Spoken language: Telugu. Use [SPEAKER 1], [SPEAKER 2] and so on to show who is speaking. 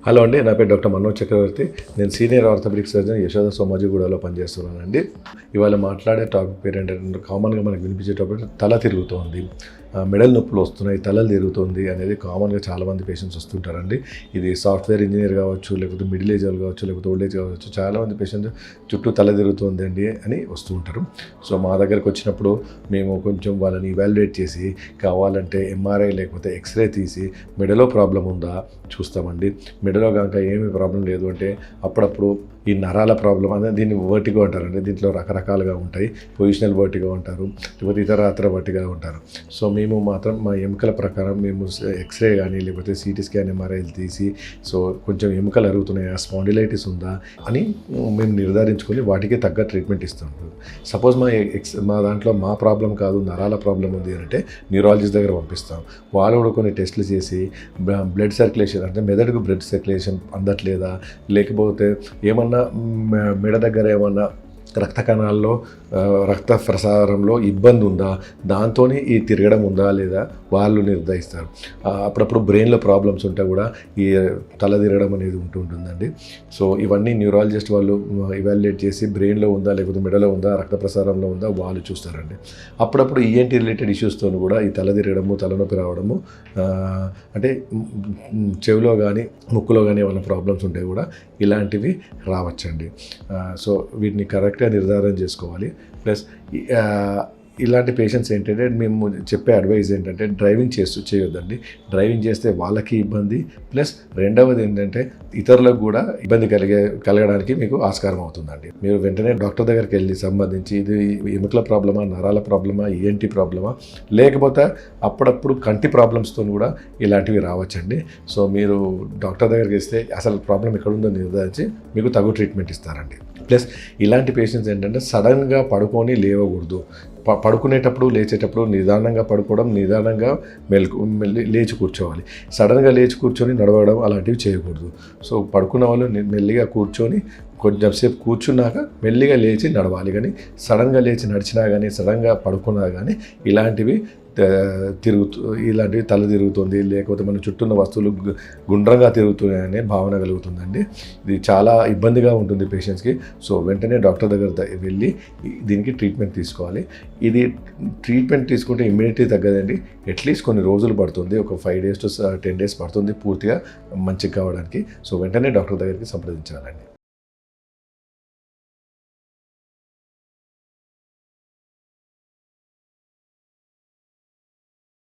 [SPEAKER 1] హలో అండి, నా పేరు డాక్టర్ మనోజ్ చక్రవర్తి. నేను సీనియర్ ఆర్థోపెడిక్ సర్జన్ యశోద సోమాజిగూడలో పనిచేస్తున్నానండి. ఇవాళ మాట్లాడే టాపిక్ పేరు ఏంటంటే, కామన్గా మనకు వినిపించేటప్పుడు తల తిరుగుతోంది, మెడల్ నొప్పులు వస్తున్నాయి, తలలు తిరుగుతుంది అనేది కామన్గా చాలామంది పేషెంట్స్ వస్తుంటారండి. ఇది సాఫ్ట్వేర్ ఇంజనీర్ కావచ్చు, లేకపోతే మిడిల్ ఏజ్ వాళ్ళు కావచ్చు, లేకపోతే ఓల్డ్ ఏజ్ కావచ్చు, చాలామంది పేషెంట్స్ చుట్టూ తల తిరుగుతుంది అండి అని వస్తూ ఉంటారు. సో మా దగ్గరకు వచ్చినప్పుడు మేము కొంచెం వాళ్ళని ఇవాల్యుయేట్ చేసి, కావాలంటే ఎంఆర్ఐ లేకపోతే ఎక్స్రే తీసి మెడలో ప్రాబ్లం ఉందా చూస్తామండి. మెడలో కనుక ఏమీ ప్రాబ్లం లేదు అంటే అప్పుడప్పుడు ఈ నరాల ప్రాబ్లం అనేది దీన్ని వర్టిగో అంటారండి. దీంట్లో రకరకాలుగా ఉంటాయి. పొజిషనల్ వర్టిగో అంటారు, లేకపోతే ఇతర వర్టిగో ఉంటారు. సో మేము మాత్రం మా ఎముకల ప్రకారం మేము ఎక్స్రే కానీ లేకపోతే సిటీ స్కాన్ ఎంఆర్ఐలు తీసి, సో కొంచెం ఎముకలు అరుగుతున్నాయా, స్పాండిలైటిస్ ఉందా అని మేము నిర్ధారించుకొని వాటికి తగ్గ ట్రీట్మెంట్ ఇస్తాం. సపోజ్ మా దాంట్లో మా ప్రాబ్లం కాదు, నరాల ప్రాబ్లం ఉంది అంటే న్యూరాలజిస్ట్ దగ్గర పంపిస్తాం. వాళ్ళు కూడా కొన్ని టెస్టులు చేసి బ్లడ్ సర్క్యులేషన్ అంటే మెదడుకు బ్లడ్ సర్క్యులేషన్ అందట్లేదా, లేకపోతే ఏమన్నా మెడ దగ్గర ఏమన్నా రక్త కణాల్లో రక్త ప్రసారంలో ఇబ్బంది ఉందా, దాంతో ఈ తిరగడం ఉందా లేదా వాళ్ళు నిర్ధారిస్తారు. అప్పుడప్పుడు బ్రెయిన్లో ప్రాబ్లమ్స్ ఉంటే కూడా ఈ తల తిరగడం అనేది ఉంటుందండి. సో ఇవన్నీ న్యూరాలజిస్ట్ వాళ్ళు ఇవాల్యుయేట్ చేసి బ్రెయిన్లో ఉందా లేకపోతే మెడలో ఉందా, రక్త ప్రసారంలో ఉందా వాళ్ళు చూస్తారండి. అప్పుడప్పుడు ఈఎన్టీ రిలేటెడ్ ఇష్యూస్తో కూడా ఈ తల తిరగడము, తలనొప్పి రావడము, అంటే చెవిలో కానీ ముక్కులో కానీ ఏమైనా ప్రాబ్లమ్స్ ఉంటే కూడా ఇలాంటివి రావచ్చండి. సో వీటిని కరెక్ట్గా నిర్ధారణ చేసుకోవాలి. ప్లస్ ఇలాంటి పేషెంట్స్ ఏంటంటే మేము చెప్పే అడ్వైజ్ ఏంటంటే డ్రైవింగ్ చేయొద్దండి. డ్రైవింగ్ చేస్తే వాళ్ళకి ఇబ్బంది, ప్లస్ రెండవది ఏంటంటే ఇతరులకు కూడా ఇబ్బంది కలగడానికి మీకు ఆస్కారం అవుతుందండి. మీరు వెంటనే డాక్టర్ దగ్గరికి వెళ్ళి సంబంధించి ఇది ఎముకల ప్రాబ్లమా, నరాల ప్రాబ్లమా, ఈఎన్టీ ప్రాబ్లమా, లేకపోతే అప్పుడప్పుడు కంటి ప్రాబ్లమ్స్తో కూడా ఇలాంటివి రావచ్చండి. సో మీరు డాక్టర్ దగ్గరికి వస్తే అసలు ప్రాబ్లం ఎక్కడుందో నిర్ధారించి మీకు తగు ట్రీట్మెంట్ ఇస్తారండి. ప్లస్ ఇలాంటి పేషెంట్స్ ఏంటంటే సడన్గా పడుకొని లేవకూడదు. పడుకునేటప్పుడు లేచేటప్పుడు నిదానంగా పడుకోవడం, నిదానంగా లేచి కూర్చోవాలి. సడన్గా లేచి కూర్చొని నడవడం అలాంటివి చేయకూడదు. సో పడుకున్న వాళ్ళు మెల్లిగా కూర్చొని కొంచెంసేపు కూర్చున్నాక మెల్లిగా లేచి నడవాలి. కానీ సడన్గా లేచి నడిచినా కానీ, సడన్గా పడుకున్నా కానీ ఇలాంటివి ఇలాంటివి తల తిరుగుతుంది, లేకపోతే మన చుట్టూ ఉన్న వస్తువులు గుండ్రంగా తిరుగుతున్నాయనే భావన కలుగుతుందండి. ఇది చాలా ఇబ్బందిగా ఉంటుంది పేషెంట్స్కి. సో వెంటనే డాక్టర్ దగ్గర వెళ్ళి దీనికి ట్రీట్మెంట్ తీసుకోవాలి. ఇది ట్రీట్మెంట్ తీసుకుంటే ఇమ్మీడియట్లీ తగ్గదండి. అట్లీస్ట్ కొన్ని రోజులు పడుతుంది, ఒక 5 days to 10 days పడుతుంది పూర్తిగా మంచిగా కావడానికి. సో వెంటనే డాక్టర్ దగ్గరికి సంప్రదించాలండి.